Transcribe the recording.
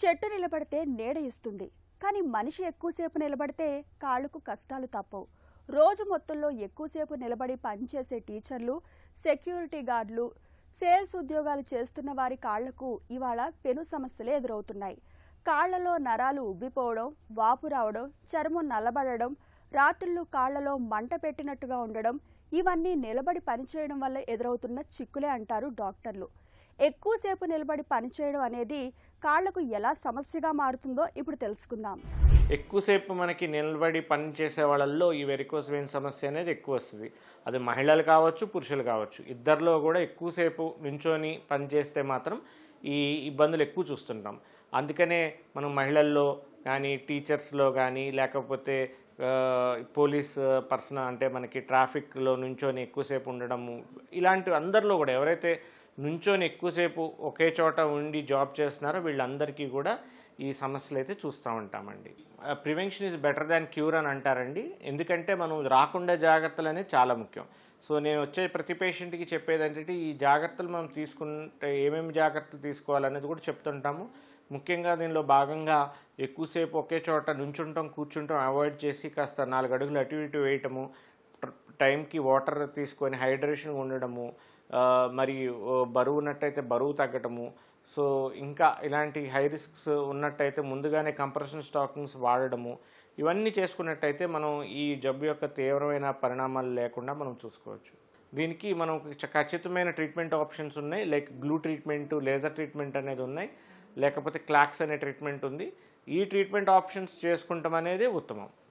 చెట్టు నిలబడితే నీడ ఇస్తుంది. కానీ మనిషి ఎక్కువసేపు నిలబడితే కాళ్లకు కష్టాలు తప్పవు. రోజు మొత్తంలో ఎక్కువసేపు నిలబడి పనిచేసే టీచర్లు, సెక్యూరిటీ గార్డులు, సేల్స్ ఉద్యోగాలు చేస్తున్న వారి కాళ్లకు ఇవాళ పెను సమస్యలే ఎదురవుతున్నాయి. కాళ్లలో నరాలు ఉబ్బిపోవడం, వాపు రావడం, చర్మం నల్లబడడం, రాత్రులు కాళ్లలో మంట పెట్టినట్టుగా ఉండడం, ఇవన్నీ నిలబడి పనిచేయడం వల్ల ఎదురవుతున్న చిక్కులే అంటారు డాక్టర్లు. ఎక్కువసేపు నిలబడి పనిచేయడం అనేది కాళ్లకు ఎలా సమస్యగా మారుతుందో ఇప్పుడు తెలుసుకుందాం. ఎక్కువసేపు మనకి నిలబడి పని చేసే వాళ్ళల్లో ఈ వెరికోస్ వెయిన్ సమస్య అనేది ఎక్కువ వస్తుంది. అది మహిళలు కావచ్చు, పురుషులు కావచ్చు, ఇద్దరిలో కూడా ఎక్కువసేపు నించొని పని చేస్తే మాత్రం ఈ ఇబ్బందులు ఎక్కువ చూస్తుంటాం. అందుకనే మనం మహిళల్లో కానీ, టీచర్స్లో కానీ, లేకపోతే పోలీస్ పర్సన్ అంటే మనకి ట్రాఫిక్లో నుంచొని ఎక్కువసేపు ఉండడము, ఇలాంటి అందరిలో కూడా ఎవరైతే నుంచొని ఎక్కువసేపు ఒకే చోట ఉండి జాబ్ చేస్తున్నారో వీళ్ళందరికీ కూడా ఈ సమస్యలు అయితే చూస్తూ ఉంటామండి. Prevention is better than cure అని అంటారండి. ఎందుకంటే మనం రాకుండా జాగ్రత్తలు అనేది చాలా ముఖ్యం. సో నేను వచ్చే ప్రతి పేషెంట్కి చెప్పేది ఏంటంటే ఈ జాగ్రత్తలు మనం తీసుకుంటే ఏమేమి జాగ్రత్తలు తీసుకోవాలనేది కూడా చెప్తుంటాము. ముఖ్యంగా దీనిలో భాగంగా ఎక్కువసేపు ఒకే చోట నుంచుంటాం, కూర్చుంటాం అవాయిడ్ చేసి కాస్త 4 అడుగులు అటు ఇటు వేయటము, టైంకి వాటర్ తీసుకొని హైడ్రేషన్ ఉండడము, మరి బరువు ఉన్నట్టయితే బరువు తగ్గటము. సో ఇంకా ఇలాంటి హై రిస్క్స్ ఉన్నట్టయితే ముందుగానే కంప్రెషన్ స్టాకింగ్స్ వాడడము, ఇవన్నీ చేసుకున్నట్టయితే మనం ఈ జబ్బు యొక్క తీవ్రమైన పరిణామాలు లేకుండా మనం చూసుకోవచ్చు. దీనికి మనం ఖచ్చితమైన ట్రీట్మెంట్ ఆప్షన్స్ ఉన్నాయి. Like glue treatment, laser treatment అనేది ఉన్నాయి, లేకపోతే క్లాక్స్ అనే ట్రీట్మెంట్ ఉంది. ఈ ట్రీట్మెంట్ ఆప్షన్స్ చేసుకుంటాం అనేది ఉత్తమం.